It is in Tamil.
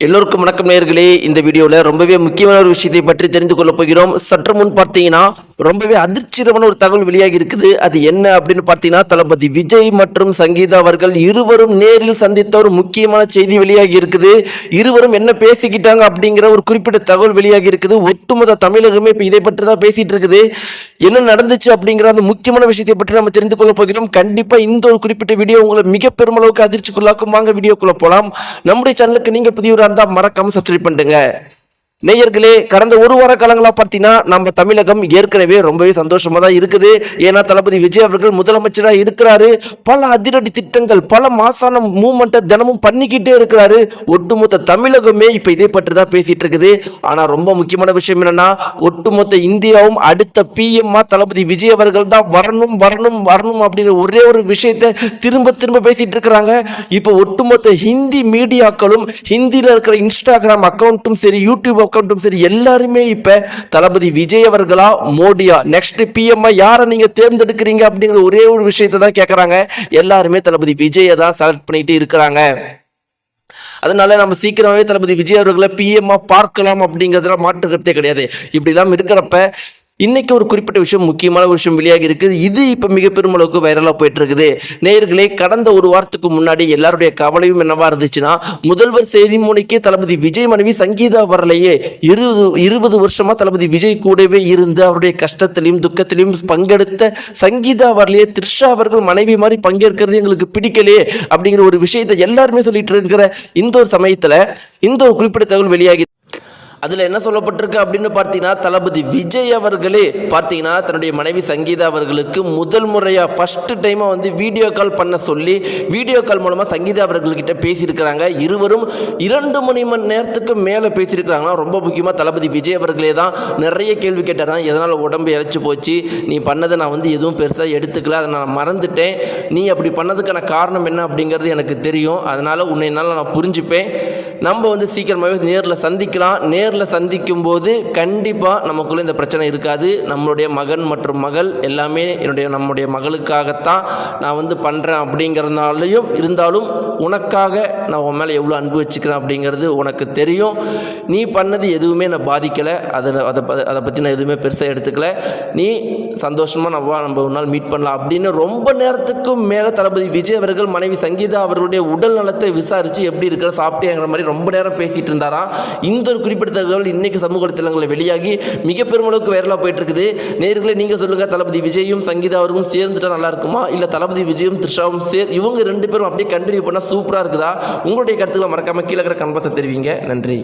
எல்லோருக்கும் வணக்கம் நேயர்களே. இந்த வீடியோவில் ரொம்பவே முக்கியமான ஒரு விஷயத்தை பற்றி தெரிந்து கொள்ள போகிறோம். சற்று முன் பார்த்தீங்கன்னா ரொம்பவே அதிர்ச்சிகரமான ஒரு தகவல் வெளியாகி இருக்குது. அது என்ன அப்படின்னு பார்த்தீங்கன்னா, தளபதி விஜய் மற்றும் சங்கீதா அவர்கள் இருவரும் நேரில் சந்தித்த ஒரு முக்கியமான செய்தி வெளியாகி இருக்குது. இருவரும் என்ன பேசிக்கிட்டாங்க அப்படிங்கிற ஒரு குறிப்பிட்ட தகவல் வெளியாகி இருக்குது. ஒட்டுமொத்த தமிழகமே இப்போ இதை பற்றி தான் பேசிட்டு இருக்குது. என்ன நடந்துச்சு அப்படிங்கிற அந்த முக்கியமான விஷயத்தை பற்றி நம்ம தெரிந்து கொள்ள போகிறோம். கண்டிப்பா இந்த ஒரு குறிப்பிட்ட வீடியோ உங்களை மிக பெருமளவுக்கு அதிர்ச்சிக்குள்ளாக்கும். வாங்க வீடியோக்குள்ள போலாம். நம்முடைய சேனலுக்கு நீங்க புதிய மறக்காம சப்ஸ்கிரைப் பண்ணுங்க. நேயர்களே, கடந்த ஒரு வார காலங்களா பார்த்தீங்கன்னா நம்ம தமிழகம் ஏற்கனவே ரொம்பவே சந்தோஷமா தான் இருக்குது. ஏன்னா தளபதி விஜய் அவர்கள் முதலமைச்சராக இருக்கிறாரு. பல அதிரடி திட்டங்கள், பல மாசான மூவ்மெண்ட்டை தினமும் பண்ணிக்கிட்டே இருக்கிறாரு. ஒட்டுமொத்த தமிழகமே இப்ப இதை பற்றி தான் பேசிட்டு இருக்குது. ஆனா ரொம்ப முக்கியமான விஷயம் என்னன்னா, ஒட்டுமொத்த இந்தியாவும் அடுத்த பிஎம்மா தளபதி விஜய் அவர்கள் தான் வரணும் வரணும் வரணும் அப்படிங்கிற ஒரே ஒரு விஷயத்தை திரும்ப திரும்ப பேசிட்டு இருக்கிறாங்க. இப்ப ஒட்டுமொத்த ஹிந்தி மீடியாக்களும், ஹிந்தியில இருக்கிற இன்ஸ்டாகிராம் அக்கௌண்ட்டும் சரி, யூடியூப் அக்கௌண்ட்டும் சரி, எல்லாருமே இப்ப தளபதி விஜய் அவர்களா மோடியா நெக்ஸ்ட் பிஎம் யாரை நீங்க தேர்ந்தெடுக்கிறீங்க அப்படிங்கிற ஒரே ஒரு விஷயத்தை தான் கேட்கறாங்க. எல்லாருமே தளபதி விஜயை தான் செலக்ட் பண்ணிட்டு இருக்கிறாங்க. அதனால நம்ம சீக்கிரமாவே தளபதி விஜய் அவர்களை பிஎம்மா பார்க்கலாம் அப்படிங்கிறதுல மாற்று கருத்தே கிடையாது. இப்படிலாம் இருக்கிறப்ப இன்னைக்கு ஒரு குறிப்பிட்ட விஷயம், முக்கியமான விஷயம் வெளியாகி இருக்குது. இது இப்போ மிக பெருமளவுக்கு வைரலாக போயிட்டு இருக்குது. நேயர்களே, கடந்த ஒரு வாரத்துக்கு முன்னாடி எல்லாருடைய கவலையும் என்னவா இருந்துச்சுன்னா, முதல்வர் செரிமோனிக்கே தளபதி விஜய் மனைவி சங்கீதா வரலையே. 20 வருஷமா தளபதி விஜய் கூடவே இருந்து அவருடைய கஷ்டத்திலையும் துக்கத்திலையும் பங்கெடுத்த சங்கீதா வரலையே, த்ரிஷா அவர்கள் மனைவி மாதிரி பங்கேற்கிறது எங்களுக்கு பிடிக்கலையே அப்படிங்கிற ஒரு விஷயத்தை எல்லாருமே சொல்லிட்டு இருக்கிற இந்த ஒரு சமயத்தில் இந்த ஒரு குறிப்பிட்ட தகவல் வெளியாகி அதில் என்ன சொல்லப்பட்டிருக்கு அப்படின்னு பார்த்தீங்கன்னா, தளபதி விஜய் அவர்களே பார்த்தீங்கன்னா தன்னுடைய மனைவி சங்கீதா அவர்களுக்கு முதல் முறையாக ஃபர்ஸ்ட் டைமாக வந்து வீடியோ கால் பண்ண சொல்லி வீடியோ கால் மூலமாக சங்கீதா அவர்கள்கிட்ட பேசியிருக்கிறாங்க. இருவரும் 2 மணி நேரத்துக்கு மேலே பேசியிருக்கிறாங்கன்னா, ரொம்ப முக்கியமாக தளபதி விஜய் அவர்களே தான் நிறைய கேள்வி கேட்டாராம். எதனால் உடம்பு இழைச்சி போச்சு, நீ பண்ணதை நான் வந்து எதுவும் பெருசாக எடுத்துக்கல, அதை நான் மறந்துட்டேன், நீ அப்படி பண்ணதுக்கான காரணம் என்ன அப்படிங்கிறது எனக்கு தெரியும், அதனால் உன்னை என்னால் நான் புரிஞ்சுப்பேன், நம்ம வந்து சீக்கிரமாகவே நேரில் சந்திக்கலாம், நேரில் சந்திக்கும் போது கண்டிப்பாக நமக்குள்ளே இந்த பிரச்சனை இருக்காது, நம்மளுடைய மகன் மற்றும் மகள் எல்லாமே நம்முடைய மகளுக்காகத்தான் நான் வந்து பண்ணுறேன் அப்படிங்கிறதுனாலையும் இருந்தாலும் உனக்காக நான் உன் மேலே எவ்வளோ அன்பு வச்சுக்கிறேன் அப்படிங்கிறது உனக்கு தெரியும், நீ பண்ணது எதுவுமே நான் பாதிக்கலை, அதை பற்றி நான் எதுவுமே பெருசாக எடுத்துக்கல, நீ சந்தோஷமாக நம்ம ஒரு நாள் மீட் பண்ணலாம் அப்படின்னு ரொம்ப நேரத்துக்கும் மேலே தளபதி விஜய் அவர்கள் மனைவி சங்கீதா அவர்களுடைய உடல் நலத்தை விசாரித்து எப்படி இருக்கிற சாப்பிட்டேங்கிற மாதிரி ரொம்ப நேரம் பேசிகிட்டு இருந்தாராம். இந்த ஒரு குறிப்பிட்ட தகவல் இன்னைக்கு சமூக வலைத்தளங்களில் வெளியாகி மிக பெருமளவுக்கு வைரலாக போயிட்டு இருக்குது. நேயர்களே, நீங்கள் சொல்லுங்கள், தளபதி விஜயும் சங்கீதா அவர்களும் சேர்ந்துட்டா நல்லா இருக்குமா, இல்லை தளபதி விஜயும் த்ரிஷாவும் இவங்க 2 பேரும் அப்படியே கண்டினியூ பண்ணால் சூப்பராக இருக்குதா? உங்களுடைய கருத்துக்களை மறக்காமல் கீழே இருக்கிற கன்பாஸை தெரிவிங்க. நன்றி.